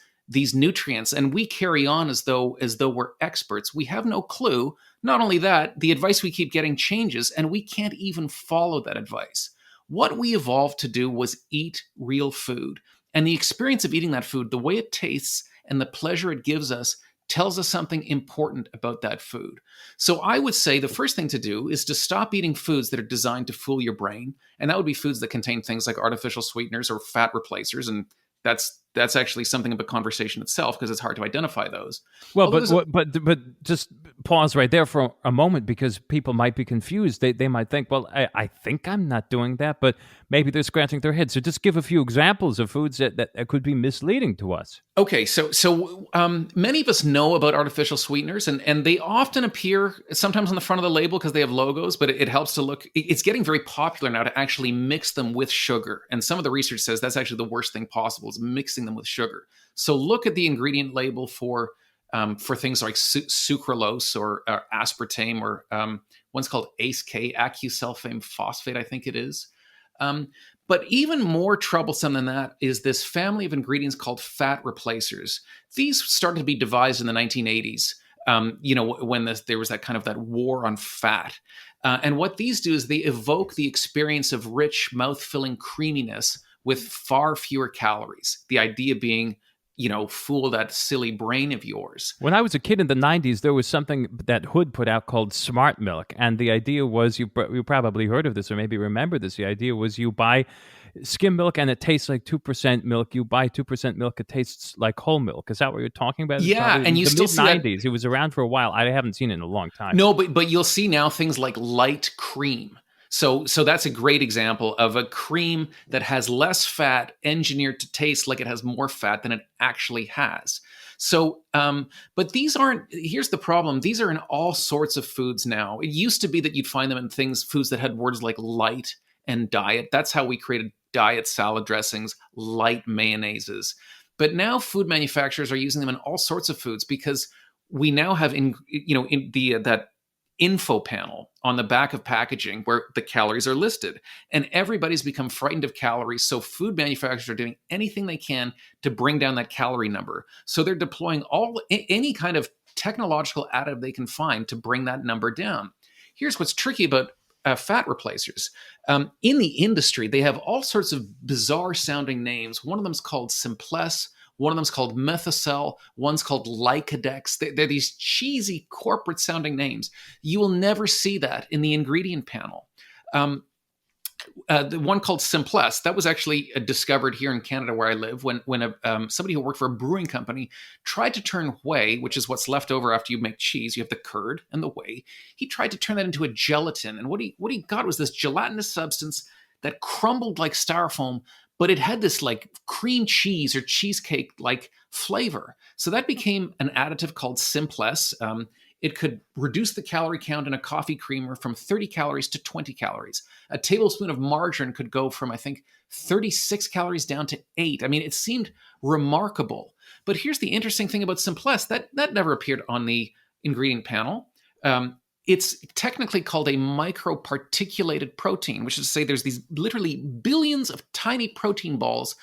nutrients, and we carry on as though we're experts. We have no clue. Not only that, the advice we keep getting changes, and we can't even follow that advice. What we evolved to do was eat real food, and the experience of eating that food, the way it tastes and the pleasure it gives us, tells us something important about that food. So I would say the first thing to do is to stop eating foods that are designed to fool your brain. And that would be foods that contain things like artificial sweeteners or fat replacers. And that's actually something of a conversation itself because it's hard to identify those. Well, but just pause right there for a moment, because people might be confused. They might think, well, I think I'm not doing that, but maybe they're scratching their heads. So just give a few examples of foods that could be misleading to us. Okay, so many of us know about artificial sweeteners, and they often appear sometimes on the front of the label because they have logos, but it helps to look. It's getting very popular now to actually mix them with sugar, and some of the research says that's actually the worst thing possible is mixing them with sugar. So look at the ingredient label for things like sucralose or aspartame, or one's called ACE-K, acusulfame phosphate, I think it is. But even more troublesome than that is this family of ingredients called fat replacers. These started to be devised in the 1980s, when there was that war on fat. And what these do is they evoke the experience of rich, mouth-filling creaminess with far fewer calories. The idea being, fool that silly brain of yours. When I was a kid in the 90s, there was something that Hood put out called Smart Milk. And the idea was, you probably heard of this or maybe remember this, the idea was you buy skim milk and it tastes like 2% milk. You buy 2% milk, it tastes like whole milk. Is that what you're talking about? Yeah, and you still see that. It was around for a while. I haven't seen it in a long time. No, but you'll see now things like light cream. So that's a great example of a cream that has less fat engineered to taste like it has more fat than it actually has. So, but here's the problem. These are in all sorts of foods now. It used to be that you'd find them in foods that had words like light and diet. That's how we created diet salad dressings, light mayonnaises. But now food manufacturers are using them in all sorts of foods because we now have that info panel on the back of packaging where the calories are listed. And everybody's become frightened of calories. So food manufacturers are doing anything they can to bring down that calorie number. So they're deploying any kind of technological additive they can find to bring that number down. Here's what's tricky about fat replacers. In the industry, they have all sorts of bizarre sounding names. One of them is called Simpless. One of them's called Methocel. One's called Lycodex. They're these cheesy corporate sounding names. You will never see that in the ingredient panel. The one called Simpless, that was actually discovered here in Canada where I live when somebody who worked for a brewing company tried to turn whey, which is what's left over after you make cheese. You have the curd and the whey. He tried to turn that into a gelatin. And what he got was this gelatinous substance that crumbled like styrofoam, but it had this like cream cheese or cheesecake like flavor. So that became an additive called Simpless. It could reduce the calorie count in a coffee creamer from 30 calories to 20 calories. A tablespoon of margarine could go from, I think, 36 calories down to 8. I mean, it seemed remarkable. But here's the interesting thing about Simpless. That never appeared on the ingredient panel. It's technically called a microparticulated protein, which is to say there's these literally billions of tiny protein balls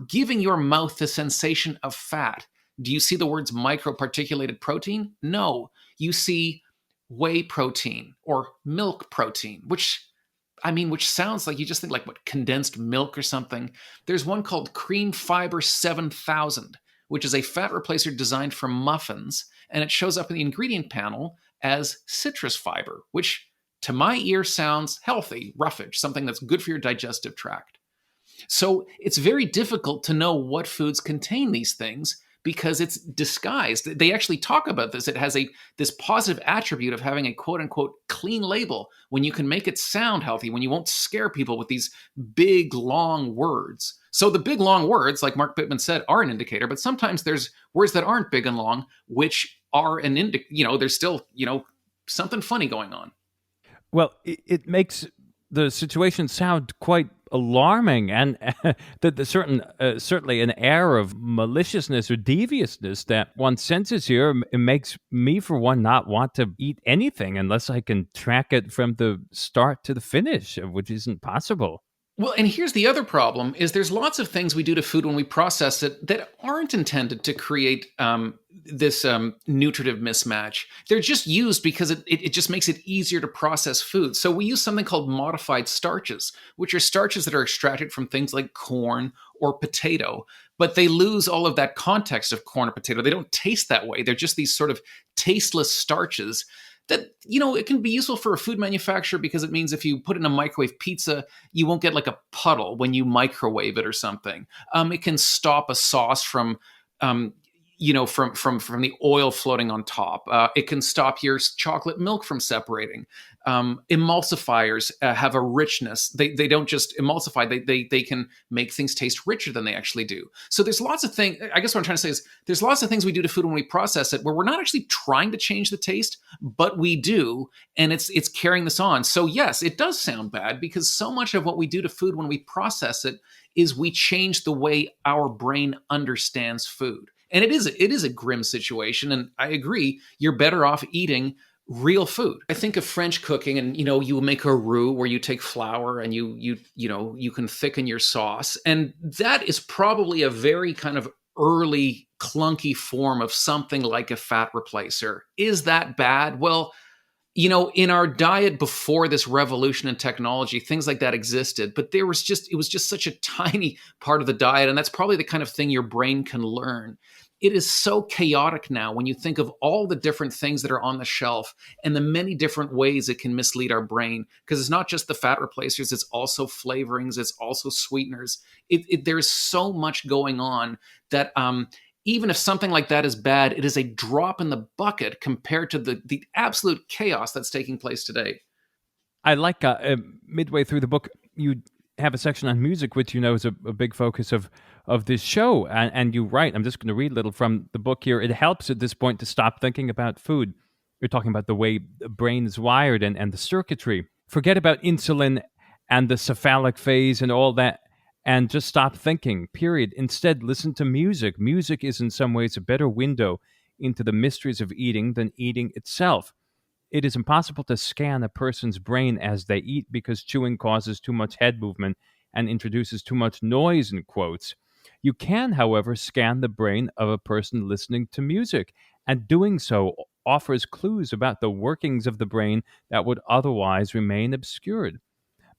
giving your mouth the sensation of fat. Do you see the words microparticulated protein? No. You see whey protein or milk protein, which sounds like you just think like what, condensed milk or something. There's one called Cream Fiber 7000, which is a fat replacer designed for muffins, and it shows up in the ingredient panel as citrus fiber, which to my ear sounds healthy, roughage, something that's good for your digestive tract. So it's very difficult to know what foods contain these things because it's disguised. They actually talk about this. It has this positive attribute of having a quote unquote clean label when you can make it sound healthy, when you won't scare people with these big, long words. So the big, long words, like Mark Bittman said, are an indicator, but sometimes there's words that aren't big and long, which are an there's still, something funny going on. Well, it makes the situation sound quite alarming, and certainly an air of maliciousness or deviousness that one senses here. It makes me, for one, not want to eat anything unless I can track it from the start to the finish, which isn't possible. Well, and here's the other problem is there's lots of things we do to food when we process it that aren't intended to create this nutritive mismatch. They're just used because it just makes it easier to process food. So we use something called modified starches, which are starches that are extracted from things like corn or potato, but they lose all of that context of corn or potato. They don't taste that way. They're just these sort of tasteless starches that, it can be useful for a food manufacturer because it means if you put in a microwave pizza, you won't get like a puddle when you microwave it or something. It can stop a sauce from from the oil floating on top. It can stop your chocolate milk from separating. Emulsifiers have a richness. They don't just emulsify. They can make things taste richer than they actually do. So there's lots of things. I guess what I'm trying to say is there's lots of things we do to food when we process it where we're not actually trying to change the taste, but we do, and it's carrying this on. So yes, it does sound bad because so much of what we do to food when we process it is we change the way our brain understands food. And it is a grim situation. And I agree, you're better off eating real food. I think of French cooking and, you make a roux where you take flour and you can thicken your sauce. And that is probably a very kind of early clunky form of something like a fat replacer. Is that bad? Well, in our diet before this revolution in technology, things like that existed, but it was just such a tiny part of the diet. And that's probably the kind of thing your brain can learn. It is so chaotic now when you think of all the different things that are on the shelf and the many different ways it can mislead our brain. Because it's not just the fat replacers, it's also flavorings, it's also sweeteners. There's so much going on that even if something like that is bad, it is a drop in the bucket compared to the absolute chaos that's taking place today. I like midway through the book, you have a section on music, which is a big focus of this show. And you write, I'm just going to read a little from the book here. It helps at this point to stop thinking about food. You're talking about the way the brain is wired and the circuitry. Forget about insulin and the cephalic phase and all that, and just stop thinking, period. Instead, listen to music. Music is in some ways a better window into the mysteries of eating than eating itself. It is impossible to scan a person's brain as they eat because chewing causes too much head movement and introduces too much noise in quotes. You can, however, scan the brain of a person listening to music, and doing so offers clues about the workings of the brain that would otherwise remain obscured.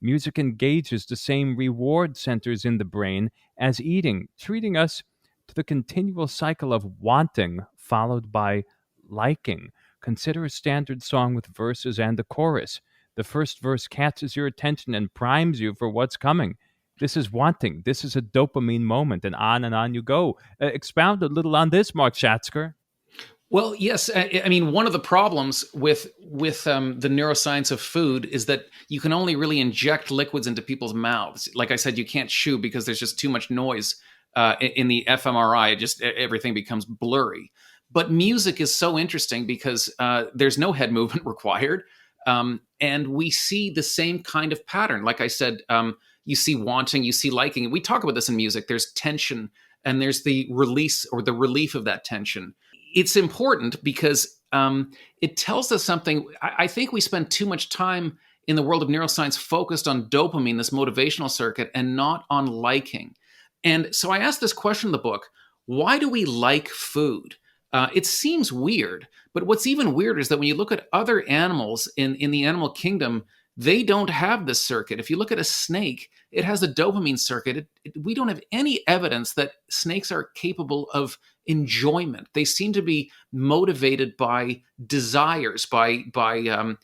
Music engages the same reward centers in the brain as eating, treating us to the continual cycle of wanting followed by liking. Consider a standard song with verses and a chorus. The first verse catches your attention and primes you for what's coming. This is wanting. This is a dopamine moment, and on you go. Expound a little on this, Mark Schatzker. Well, yes. I mean, one of the problems with the neuroscience of food is that you can only really inject liquids into people's mouths. Like I said, you can't chew because there's just too much noise in the fMRI. It just everything becomes blurry. But music is so interesting because there's no head movement required, and we see the same kind of pattern. Like I said, you see wanting, you see liking. And we talk about this in music. There's tension, and there's the release or the relief of that tension. It's important because it tells us something. I think we spend too much time in the world of neuroscience focused on dopamine, this motivational circuit, and not on liking. And so I asked this question in the book: why do we like food? It seems weird, but what's even weirder is that when you look at other animals in the animal kingdom, they don't have this circuit. If you look at a snake, it has a dopamine circuit. We don't have any evidence that snakes are capable of enjoyment. They seem to be motivated by desires, by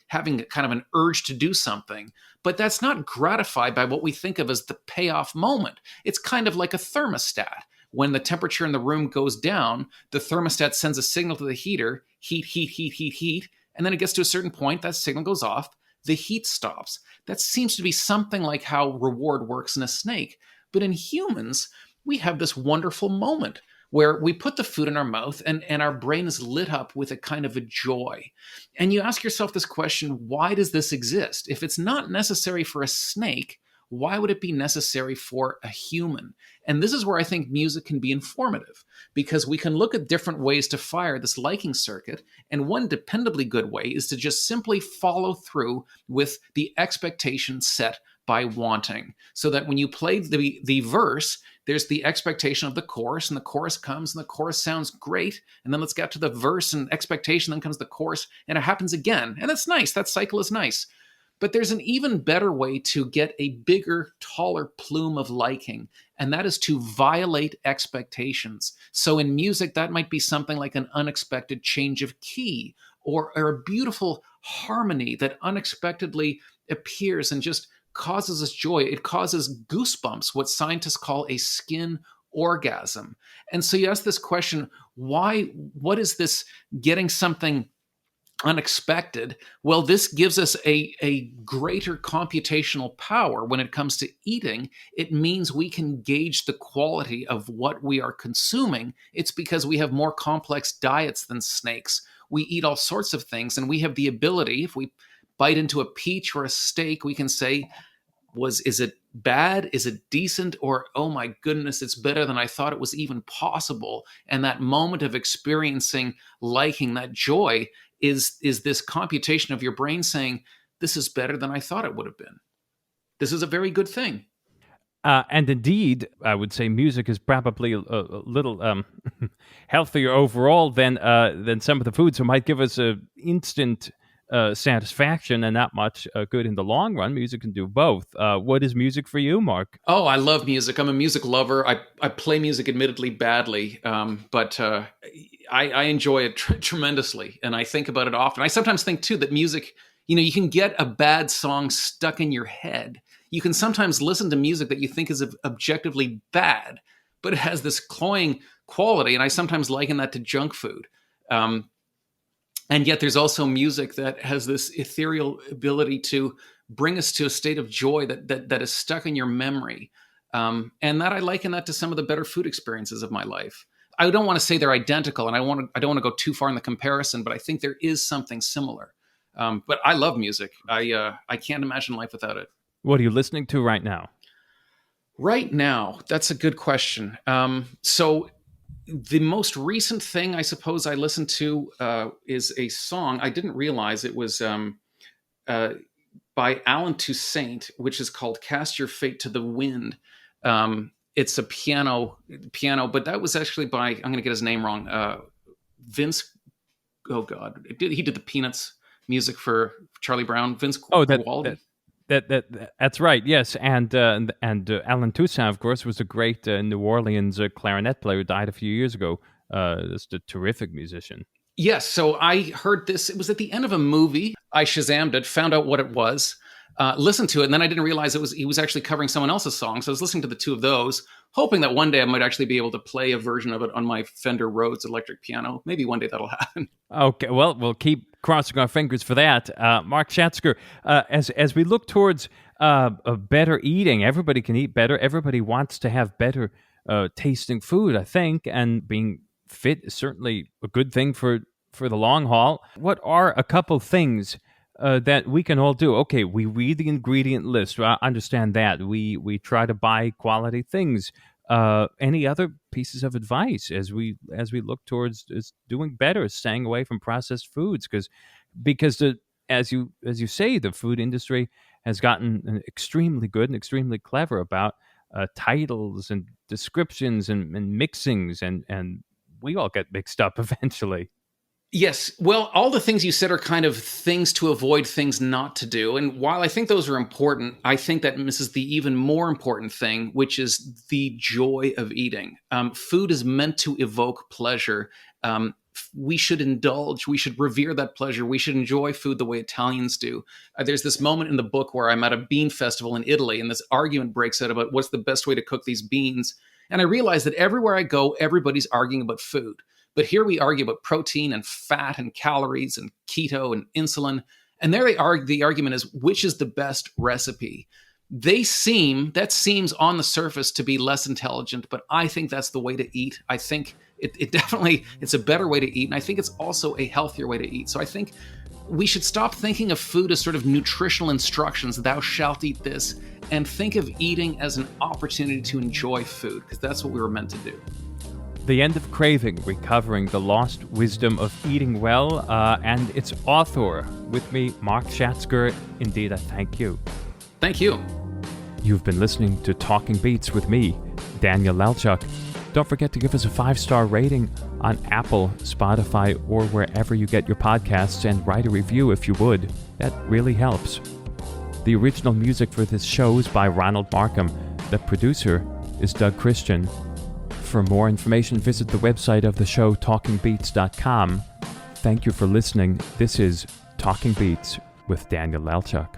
having kind of an urge to do something. But that's not gratified by what we think of as the payoff moment. It's kind of like a thermostat. When the temperature in the room goes down, the thermostat sends a signal to the heater, heat, heat, heat, heat, heat, and then it gets to a certain point, that signal goes off, the heat stops. That seems to be something like how reward works in a snake. But in humans, we have this wonderful moment where we put the food in our mouth and our brain is lit up with a kind of a joy. And you ask yourself this question: why does this exist? If it's not necessary for a snake, why would it be necessary for a human? And this is where I think music can be informative, because we can look at different ways to fire this liking circuit. And one dependably good way is to just simply follow through with the expectation set by wanting. So that when you play the verse, there's the expectation of the chorus, and the chorus comes, and the chorus sounds great. And then let's get to the verse and expectation, then comes the chorus, and it happens again. And that's nice. That cycle is nice. But there's an even better way to get a bigger, taller plume of liking, and that is to violate expectations. So in music, that might be something like an unexpected change of key, or a beautiful harmony that unexpectedly appears and just causes us joy. It causes goosebumps, what scientists call a skin orgasm. And so you ask this question: why? What is this getting something unexpected? Well, this gives us a greater computational power when it comes to eating. It means we can gauge the quality of what we are consuming. It's because we have more complex diets than snakes. We eat all sorts of things, and we have the ability, if we bite into a peach or a steak, we can say, is it bad? Is it decent? Or, oh my goodness, it's better than I thought it was even possible. And that moment of experiencing liking, that joy, is this computation of your brain saying, this is better than I thought it would have been. This is a very good thing. And indeed, I would say music is probably a little healthier overall than some of the foods. So it might give us a instant satisfaction and not much good in the long run. Music can do both. What is music for you, Mark? Oh, I love music. I'm a music lover. I play music admittedly badly, but I enjoy it tremendously, and I think about it often. I sometimes think too that music, you can get a bad song stuck in your head. You can sometimes listen to music that you think is objectively bad, but it has this cloying quality, and I sometimes liken that to junk food. And yet there's also music that has this ethereal ability to bring us to a state of joy that is stuck in your memory. And that I liken that to some of the better food experiences of my life. I don't want to say they're identical, and I don't want to go too far in the comparison, but I think there is something similar. But I love music. I can't imagine life without it. What are you listening to right now? Right now, that's a good question. So The most recent thing I suppose I listened to is a song. I didn't realize it was by Alan Toussaint, which is called "Cast Your Fate to the Wind." It's a piano, but that was actually by, I'm going to get his name wrong, Vince. Oh God, he did the Peanuts music for Charlie Brown. Vince Guaraldi. That's right. Yes, and Alan Toussaint, of course, was a great New Orleans clarinet player who died a few years ago. Just a terrific musician. Yes, so I heard this. It was at the end of a movie. I Shazammed it, found out what it was, listened to it, and then I didn't realize he was actually covering someone else's song. So I was listening to the two of those, hoping that one day I might actually be able to play a version of it on my Fender Rhodes electric piano. Maybe one day that'll happen. Okay, well, we'll keep crossing our fingers for that. Mark Schatzker, as we look towards better eating, everybody can eat better. Everybody wants to have better tasting food, I think, and being fit is certainly a good thing for the long haul. What are a couple things that we can all do? Okay, we read the ingredient list. I understand that. We try to buy quality things. Any other pieces of advice as we look towards doing better, staying away from processed foods? Because as you say, the food industry has gotten extremely good and extremely clever about titles and descriptions and mixings, and we all get mixed up eventually. Yes. Well, all the things you said are kind of things to avoid, things not to do. And while I think those are important, I think that misses the even more important thing, which is the joy of eating. Food is meant to evoke pleasure. We should indulge. We should revere that pleasure. We should enjoy food the way Italians do. There's this moment in the book where I'm at a bean festival in Italy, and this argument breaks out about what's the best way to cook these beans. And I realize that everywhere I go, everybody's arguing about food. But here we argue about protein and fat and calories and keto and insulin. And there they argue, the argument is, which is the best recipe? That seems on the surface to be less intelligent, but I think that's the way to eat. I think it definitely, it's a better way to eat. And I think it's also a healthier way to eat. So I think we should stop thinking of food as sort of nutritional instructions, thou shalt eat this, and think of eating as an opportunity to enjoy food, because that's what we were meant to do. The End of Craving, Recovering the Lost Wisdom of Eating Well, and its author with me, Mark Schatzker. Indeed, I thank you. Thank you. You've been listening to Talking Beats with me, Daniel Lalchuk. Don't forget to give us a 5-star rating on Apple, Spotify, or wherever you get your podcasts, and write a review if you would. That really helps. The original music for this show is by Ronald Markham. The producer is Doug Christian. For more information, visit the website of the show, talkingbeats.com. Thank you for listening. This is Talking Beats with Daniel Lalchuk.